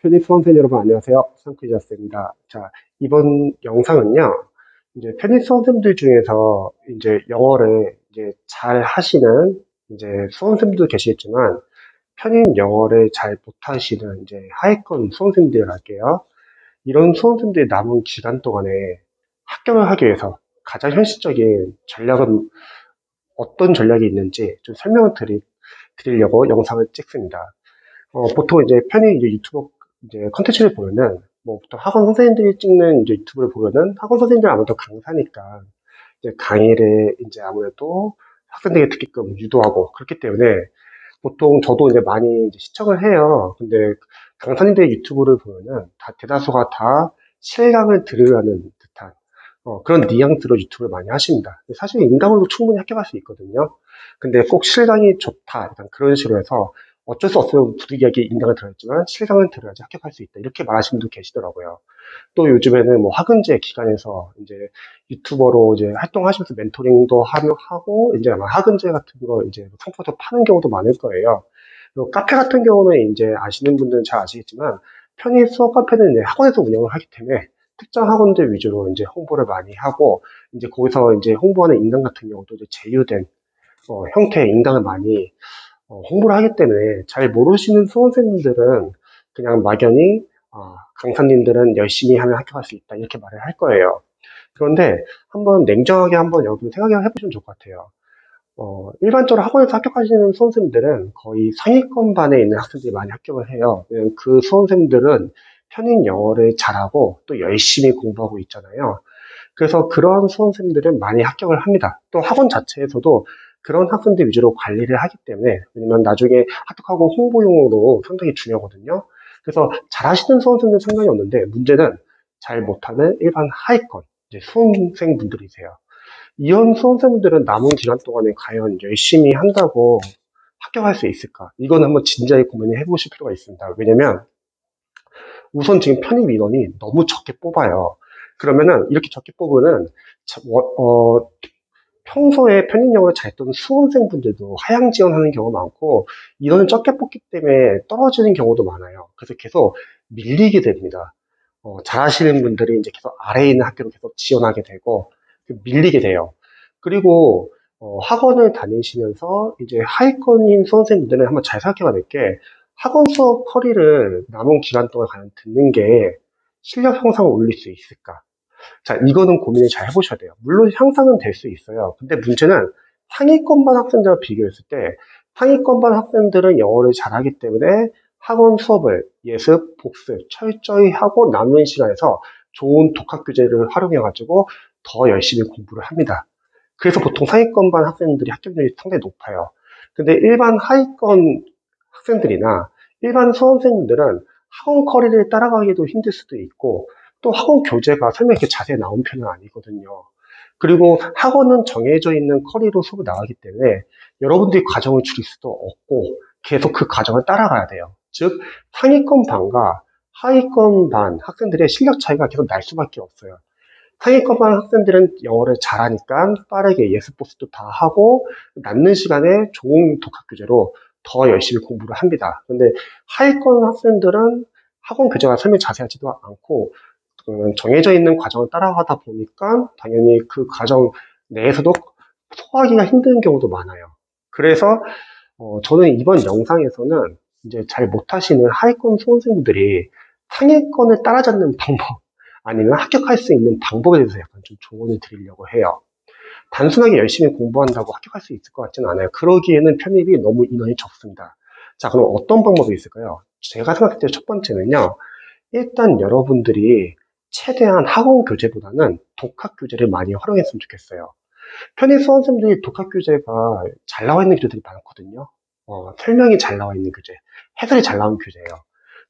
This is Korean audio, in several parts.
편입 수험생 여러분 안녕하세요. 상크리아스입니다. 자, 이번 영상은요, 이제 편입 수험생들 중에서 이제 영어를 이제 잘 하시는 이제 수험생도 계시겠지만, 편입 영어를 잘 못하시는 이제 하위권 수험생들 할게요. 이런 수험생들이 남은 기간 동안에 합격을 하기 위해서 가장 현실적인 전략은 어떤 전략이 있는지 좀 설명을 드리려고 영상을 찍습니다. 보통 이제 편의 이제 유튜버 이제 컨텐츠를 보면은 뭐 보통 학원 선생님들이 찍는 이제 유튜브를 보면은 학원 선생님들 아무래도 강사니까 이제 강의를 이제 아무래도 학생들에게 듣게끔 유도하고 그렇기 때문에 보통 저도 이제 많이 이제 시청을 해요. 근데 강사님들의 유튜브를 보면은 다 대다수가 다 실강을 들으라는 듯한 그런 뉘앙스로 유튜브를 많이 하십니다. 사실 인강으로도 충분히 합격할 수 있거든요. 근데 꼭 실강이 좋다, 약간 그런 식으로 해서 어쩔 수 없으면 부득이하게 인강을 들어야지만 실강을 들어야지 합격할 수 있다. 이렇게 말하시는 분도 계시더라고요. 또 요즘에는 뭐 학은제 기관에서 이제 유튜버로 이제 활동하시면서 멘토링도 하고, 이제 아마 학은제 같은 거 이제 상품도 파는 경우도 많을 거예요. 그리고 카페 같은 경우는 이제 아시는 분들은 잘 아시겠지만, 편의 수업 카페는 이제 학원에서 운영을 하기 때문에 특정 학원들 위주로 이제 홍보를 많이 하고, 이제 거기서 이제 홍보하는 인강 같은 경우도 이제 제휴된 형태의 인강을 많이 홍보를 하기 때문에 잘 모르시는 수험생님들은 그냥 막연히 강사님들은 열심히 하면 합격할 수 있다 이렇게 말을 할 거예요. 그런데 한번 냉정하게 한번 여러분 생각해 보시면 좋을 것 같아요. 일반적으로 학원에서 합격하시는 수험생들은 거의 상위권 반에 있는 학생들이 많이 합격을 해요. 왜냐면 그 수험생들은 편인 영어를 잘하고 또 열심히 공부하고 있잖아요. 그래서 그런 수험생들은 많이 합격을 합니다. 또 학원 자체에서도 그런 학생들 위주로 관리를 하기 때문에, 왜냐면 나중에 합격하고 홍보용으로 상당히 중요하거든요. 그래서 잘하시는 수험생들은 상관이 없는데, 문제는 잘 못하는 일반 하위권 이제 수험생분들이세요. 이런 수험생분들은 남은 기간 동안에 과연 열심히 한다고 합격할 수 있을까? 이건 한번 진지하게 고민을 해보실 필요가 있습니다. 왜냐면 우선 지금 편입 인원이 너무 적게 뽑아요. 그러면은 이렇게 적게 뽑으면 평소에 편입 영어를 잘했던 수험생분들도 하향 지원하는 경우가 많고, 인원을 적게 뽑기 때문에 떨어지는 경우도 많아요. 그래서 계속 밀리게 됩니다. 잘하시는 분들이 이제 계속 아래에 있는 학교로 계속 지원하게 되고 밀리게 돼요. 그리고 학원을 다니시면서 이제 하위권인 수험생분들은 한번 잘 생각해 봐야 될 게, 학원 수업 커리를 남은 기간 동안 과연 듣는 게 실력 향상을 올릴 수 있을까? 자, 이거는 고민을 잘 해보셔야 돼요. 물론 향상은 될 수 있어요. 근데 문제는 상위권반 학생들과 비교했을 때 상위권반 학생들은 영어를 잘하기 때문에 학원 수업을 예습, 복습 철저히 하고 남는 시간에서 좋은 독학 교재를 활용해가지고 더 열심히 공부를 합니다. 그래서 보통 상위권반 학생들이 합격률이 상당히 높아요. 근데 일반 하위권 학생들이나 일반 수험생들은 학원 커리를 따라가기도 힘들 수도 있고, 또 학원 교재가 설명이 이렇게 자세히 나온 편은 아니거든요. 그리고 학원은 정해져 있는 커리로 수업을 나가기 때문에 여러분들이 과정을 줄일 수도 없고 계속 그 과정을 따라가야 돼요. 즉, 상위권 반과 하위권 반 학생들의 실력 차이가 계속 날 수밖에 없어요. 상위권 반 학생들은 영어를 잘하니까 빠르게 예습 복습도 다 하고 남는 시간에 좋은 독학 교재로 더 열심히 공부를 합니다. 근데 하위권 학생들은 학원 교재가 설명 자세하지도 않고 정해져 있는 과정을 따라가다 보니까 당연히 그 과정 내에서도 소화하기가 힘든 경우도 많아요. 그래서 저는 이번 영상에서는 이제 잘 못하시는 하위권 수험생분들이 상위권을 따라잡는 방법 아니면 합격할 수 있는 방법에 대해서 약간 좀 조언을 드리려고 해요. 단순하게 열심히 공부한다고 합격할 수 있을 것 같지는 않아요. 그러기에는 편입이 너무 인원이 적습니다. 자, 그럼 어떤 방법이 있을까요? 제가 생각할 때 첫 번째는요. 일단 여러분들이 최대한 학원 교재보다는 독학 교재를 많이 활용했으면 좋겠어요. 편의 수험생들이 독학 교재가 잘 나와 있는 교재들이 많거든요. 설명이 잘 나와 있는 교재, 해설이 잘 나온 교재예요.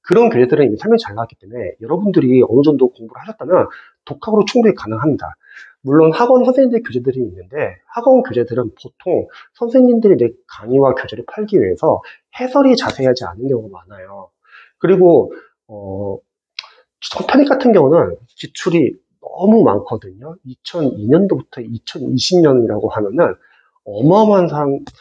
그런 교재들은 이미 설명이 잘 나왔기 때문에 여러분들이 어느 정도 공부를 하셨다면 독학으로 충분히 가능합니다. 물론 학원 선생님들 교재들이 있는데 학원 교재들은 보통 선생님들이 이제 강의와 교재를 팔기 위해서 해설이 자세하지 않은 경우가 많아요. 그리고 편입 같은 경우는 기출이 너무 많거든요. 2002년도부터 2020년이라고 하면은 어마어마한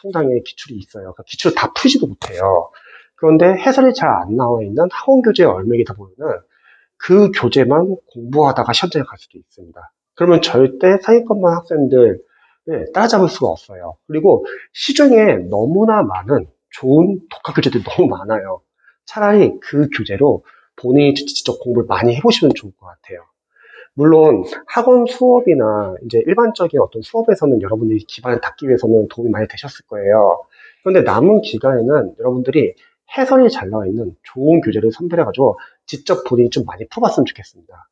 상당의 기출이 있어요. 그러니까 기출을 다 풀지도 못해요. 그런데 해설이 잘 안 나와 있는 학원 교재에 얽매이다 보면은 그 교재만 공부하다가 시험장에 갈 수도 있습니다. 그러면 절대 상위권반 학생들을 따라잡을 수가 없어요. 그리고 시중에 너무나 많은 좋은 독학 교재들이 너무 많아요. 차라리 그 교재로 본인이 직접 공부를 많이 해보시면 좋을 것 같아요. 물론 학원 수업이나 이제 일반적인 어떤 수업에서는 여러분들이 기반을 닦기 위해서는 도움이 많이 되셨을 거예요. 그런데 남은 기간에는 여러분들이 해설이 잘 나와 있는 좋은 교재를 선별해가지고 직접 본인이 좀 많이 풀어봤으면 좋겠습니다.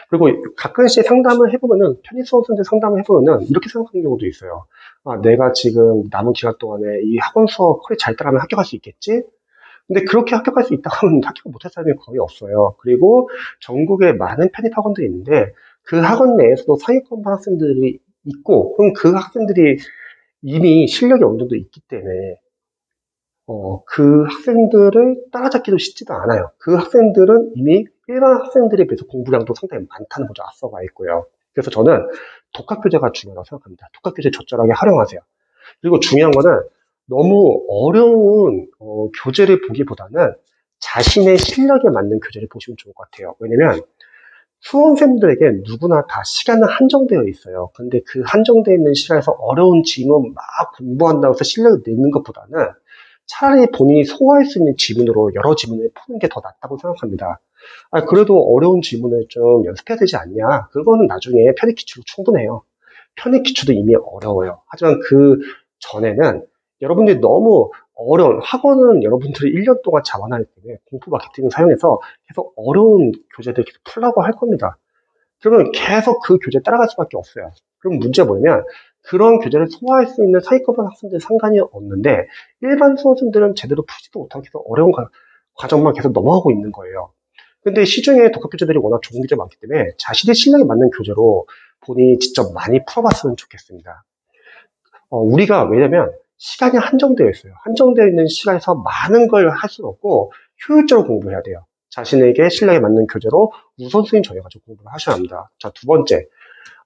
그리고 가끔씩 상담을 해보면은, 편입 수험생들 상담을 해보면은 이렇게 생각하는 경우도 있어요. 아, 내가 지금 남은 기간 동안에 이 학원 수업 퀄리티 잘 따라가면 합격할 수 있겠지? 근데 그렇게 합격할 수 있다고 하면 합격 못할 사람이 거의 없어요. 그리고 전국에 많은 편입 학원들이 있는데 그 학원 내에서도 상위권 학생들이 있고, 그럼 그 학생들이 이미 실력이 어느 정도 있기 때문에 그 학생들을 따라잡기도 쉽지도 않아요. 그 학생들은 이미 일반 학생들에 비해서 공부량도 상당히 많다는 거죠. 앞서가 있고요. 그래서 저는 독학교재가 중요하다고 생각합니다. 독학교재 적절하게 활용하세요. 그리고 중요한 거는 너무 어려운 교재를 보기보다는 자신의 실력에 맞는 교재를 보시면 좋을 것 같아요. 왜냐면 수험생들에게 누구나 다 시간은 한정되어 있어요. 근데 그 한정되어 있는 시간에서 어려운 지문 막 공부한다고 해서 실력을 내는 것보다는 차라리 본인이 소화할 수 있는 지문으로 여러 지문을 푸는 게 더 낫다고 생각합니다. 아, 그래도 어려운 지문을 좀 연습해야 되지 않냐? 그거는 나중에 편입 기출로 충분해요. 편입 기출도 이미 어려워요. 하지만 그 전에는 여러분들이 너무 어려운, 학원은 여러분들이 1년 동안 자만하기 때문에 공부 마케팅을 사용해서 계속 어려운 교재들 계속 풀라고 할 겁니다. 그러면 계속 그 교재 따라갈 수밖에 없어요. 그럼 문제가 뭐냐면 그런 교재를 소화할 수 있는 사이코반 학생들 상관이 없는데 일반 수험생들은 제대로 풀지도 못하고 계속 어려운 과정만 계속 넘어가고 있는 거예요. 근데 시중에 독학 교재들이 워낙 좋은 교재가 많기 때문에 자신의 실력에 맞는 교재로 본인이 직접 많이 풀어봤으면 좋겠습니다. 우리가 왜냐면 시간이 한정되어 있어요. 한정되어 있는 시간에서 많은 걸 할 수는 없고 효율적으로 공부해야 돼요. 자신에게 실력에 맞는 교재로 우선순위 정해가지고 공부를 하셔야 합니다. 자, 두 번째.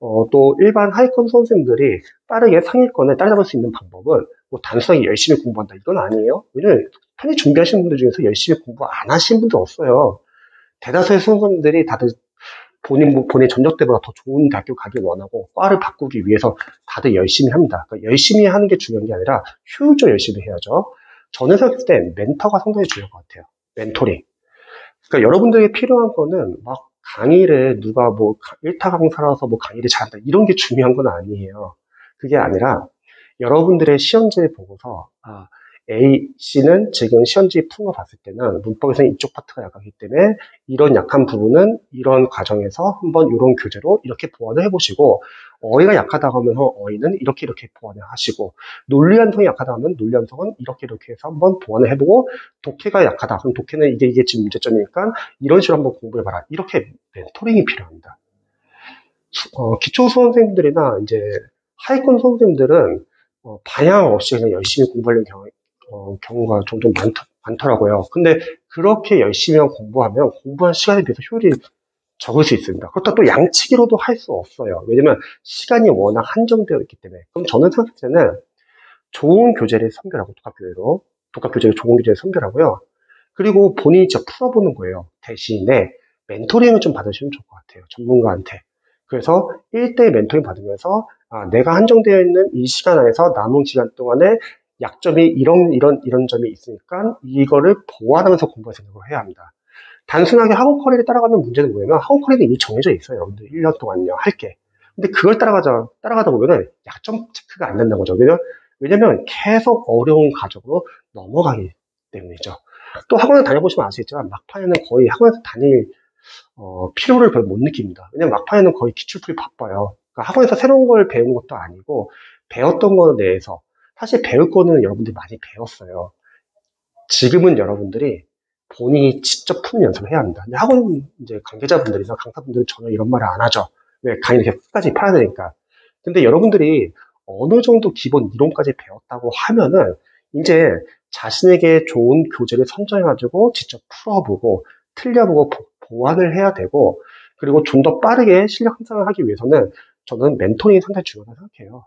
또 일반 하위권 수험생들이 빠르게 상위권을 따라잡을 수 있는 방법은 뭐 단순하게 열심히 공부한다 이건 아니에요. 왜냐면 편히 준비하시는 분들 중에서 열심히 공부 안 하시는 분들 없어요. 대다수의 수험생들이 다들 본인 전적 때보다 더 좋은 대학교 가길 원하고 과를 바꾸기 위해서 다들 열심히 합니다. 그러니까 열심히 하는 게 중요한 게 아니라 효율적으로 열심히 해야죠. 저는 생각했을 때 멘터가 상당히 중요한 것 같아요. 멘토링. 그러니까 여러분들에게 필요한 거는 막 강의를 누가 뭐 일타 강사라서 뭐 강의를 잘한다 이런 게 중요한 건 아니에요. 그게 아니라 여러분들의 시험지를 보고서 A 씨는 지금 시험지 푼 거 봤을 때는 문법에서는 이쪽 파트가 약하기 때문에 이런 약한 부분은 이런 과정에서 한번 이런 교재로 이렇게 보완을 해보시고 어휘가 약하다고 하면 어휘는 이렇게 이렇게 보완을 하시고 논리 완성이 약하다 하면 논리 완성은 이렇게 이렇게 해서 한번 보완을 해보고 독해가 약하다 그럼 독해는 이게 지금 문제점이니까 이런 식으로 한번 공부해봐라 이렇게 멘토링이 필요합니다. 기초 수험생들이나 이제 하위권 수험생들은 방향 없이 그냥 열심히 공부하려는 경우가 종종 많더라고요. 근데 그렇게 열심히 공부하면 공부한 시간에 비해서 효율이 적을 수 있습니다. 그렇다고 또 양치기로도 할 수 없어요. 왜냐면 시간이 워낙 한정되어 있기 때문에. 그럼 저는 생각할 때는 좋은 교재를 선별하고 독학교재를 좋은 교재를 선별하고요. 그리고 본인이 직접 풀어보는 거예요. 대신에 멘토링을 좀 받으시면 좋을 것 같아요. 전문가한테. 그래서 1대1 멘토링 받으면서 내가 한정되어 있는 이 시간 안에서 남은 시간 동안에 약점이 이런 점이 있으니까 이거를 보완하면서 공부할 생각을 해야 합니다. 단순하게 학원 커리를 따라가면 문제는 뭐냐면 학원 커리는 이미 정해져 있어요. 여러분들 1년 동안요. 할 게. 근데 그걸 따라가다 보면은 약점 체크가 안 된다는 거죠. 왜냐면 계속 어려운 과정으로 넘어가기 때문이죠. 또 학원을 다녀보시면 아시겠지만 막판에는 거의 학원에서 다닐 필요를 별로 못 느낍니다. 왜냐면 막판에는 거의 기출풀이 바빠요. 그러니까 학원에서 새로운 걸 배우는 것도 아니고 배웠던 거 내에서 사실 배울 거는 여러분들이 많이 배웠어요. 지금은 여러분들이 본인이 직접 푸는 연습을 해야 합니다. 근데 학원 이제 관계자분들이나 강사분들은 전혀 이런 말을 안 하죠. 왜? 강의를 계속 끝까지 팔아야 되니까. 근데 여러분들이 어느 정도 기본 이론까지 배웠다고 하면은 이제 자신에게 좋은 교재를 선정해가지고 직접 풀어보고 틀려보고 보완을 해야 되고 그리고 좀 더 빠르게 실력 향상을 하기 위해서는 저는 멘토링이 상당히 중요하다고 생각해요.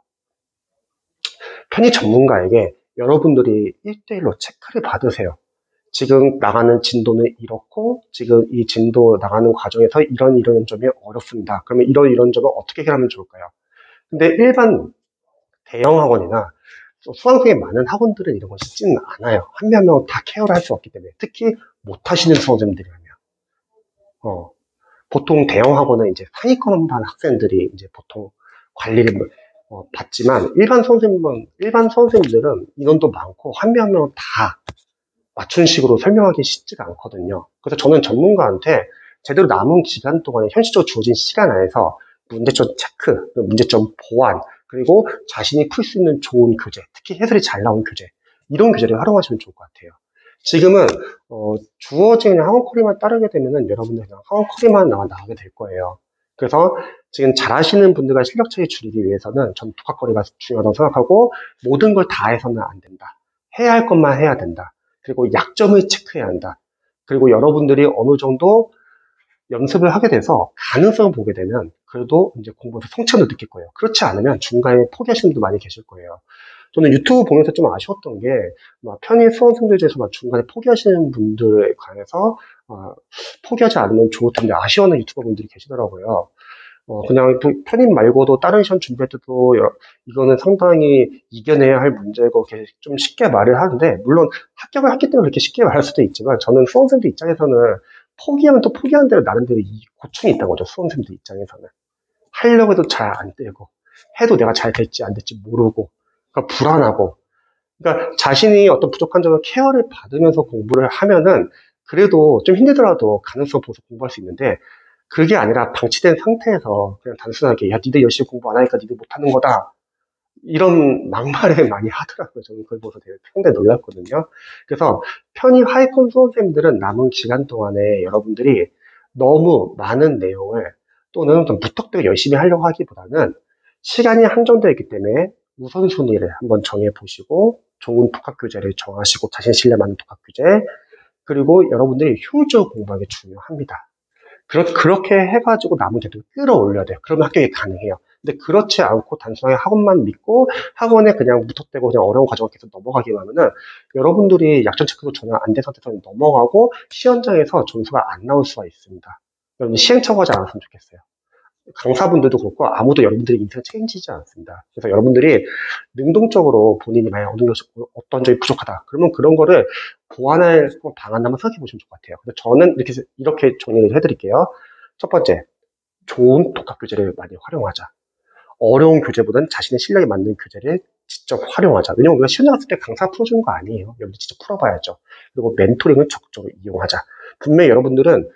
편의 전문가에게 여러분들이 1대1로 체크를 받으세요. 지금 나가는 진도는 이렇고, 지금 이 진도 나가는 과정에서 이런 점이 어렵습니다. 그러면 이런 점을 어떻게 해결하면 좋을까요? 근데 일반 대형 학원이나 수강생이 많은 학원들은 이런 걸 쉽지는 않아요. 한 명 한 명 다 케어를 할 수 없기 때문에. 특히 못하시는 수험생들이라면. 어, 보통 대형 학원은 이제 상위권 학생들이 이제 보통 관리를 받지만 일반 선생님들은 인원도 많고 한 명 한 명 다 맞춘 식으로 설명하기 쉽지가 않거든요. 그래서 저는 전문가한테 제대로 남은 기간 동안에 현실적으로 주어진 시간 안에서 문제점 체크, 문제점 보완, 그리고 자신이 풀 수 있는 좋은 교재, 특히 해설이 잘 나온 교재, 이런 교재를 활용하시면 좋을 것 같아요. 지금은 주어진 학원 커리만 따르게 되면은 여러분들 그냥 학원 커리만 나가게 될 거예요. 그래서 지금 잘하시는 분들과 실력 차이 줄이기 위해서는 전 독학거리가 중요하다고 생각하고 모든 걸 다 해서는 안 된다. 해야 할 것만 해야 된다. 그리고 약점을 체크해야 한다. 그리고 여러분들이 어느 정도 연습을 하게 돼서 가능성을 보게 되면 그래도 이제 공부에서 성취감을 느낄 거예요. 그렇지 않으면 중간에 포기하시는 분도 많이 계실 거예요. 저는 유튜브 보면서 좀 아쉬웠던 게, 편입 수험생들 중에서 중간에 포기하시는 분들에 관해서, 포기하지 않으면 좋을 텐데 아쉬워하는 유튜버 분들이 계시더라고요. 그냥 편입 말고도 다른 시험 준비할 때도 이거는 상당히 이겨내야 할 문제고 이렇게 좀 쉽게 말을 하는데 물론 합격을 했기 때문에 그렇게 쉽게 말할 수도 있지만 저는 수험생들 입장에서는 포기하면 또 포기하는 대로 나름대로 이 고충이 있다는 거죠. 수험생들 입장에서는. 하려고 해도 잘 안 되고 해도 내가 잘 될지 안 될지 모르고 그러니까 불안하고 그러니까 자신이 어떤 부족한 점을 케어를 받으면서 공부를 하면은 그래도 좀 힘들더라도 가능성 보서 공부할 수 있는데 그게 아니라 방치된 상태에서 그냥 단순하게 야 니들 열심히 공부 안 하니까 니들 못하는 거다 이런 막말을 많이 하더라고요. 저는 그걸 보고 되게 상당히 놀랐거든요. 그래서 편입 하위권 수험생들은 남은 기간 동안에 여러분들이 너무 많은 내용을 또는 좀 무턱대고 열심히 하려고 하기보다는 시간이 한정되어 있기 때문에 우선순위를 한번 정해보시고 좋은 독학교재를 정하시고 자신 신뢰 맞는 독학교재 그리고 여러분들이 효율적으로 공부하는 게 중요합니다. 그렇게 해가지고 남은 계속 끌어올려야 돼요. 그러면 합격이 가능해요. 근데 그렇지 않고 단순하게 학원만 믿고 학원에 그냥 무턱대고 그냥 어려운 과정을 계속 넘어가기만 하면은 여러분들이 약점 체크도 전혀 안 된 상태에서 넘어가고 시험장에서 점수가 안 나올 수가 있습니다. 여러분 시행착오하지 않았으면 좋겠어요. 강사분들도 그렇고 아무도 여러분들의 인생을 책임지지 않습니다. 그래서 여러분들이 능동적으로 본인이 만약 어떤 점이 부족하다. 그러면 그런 거를 보완할 방안 한번 생각해 보시면 좋을 것 같아요. 근데 저는 이렇게 정리를 해드릴게요. 첫 번째, 좋은 독학 교재를 많이 활용하자. 어려운 교재보다는 자신의 실력에 맞는 교재를 직접 활용하자. 왜냐면 우리가 시험 나갔을 때 강사가 풀어주는 거 아니에요. 여러분들 직접 풀어봐야죠. 그리고 멘토링을 적극적으로 이용하자. 분명히 여러분들은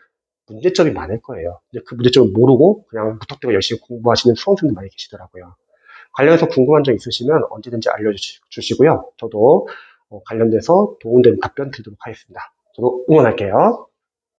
문제점이 많을 거예요. 근데 그 문제점을 모르고 그냥 무턱대고 열심히 공부하시는 수험생들 많이 계시더라고요. 관련해서 궁금한 점 있으시면 언제든지 알려주시고요. 저도 관련돼서 도움되는 답변 드리도록 하겠습니다. 저도 응원할게요.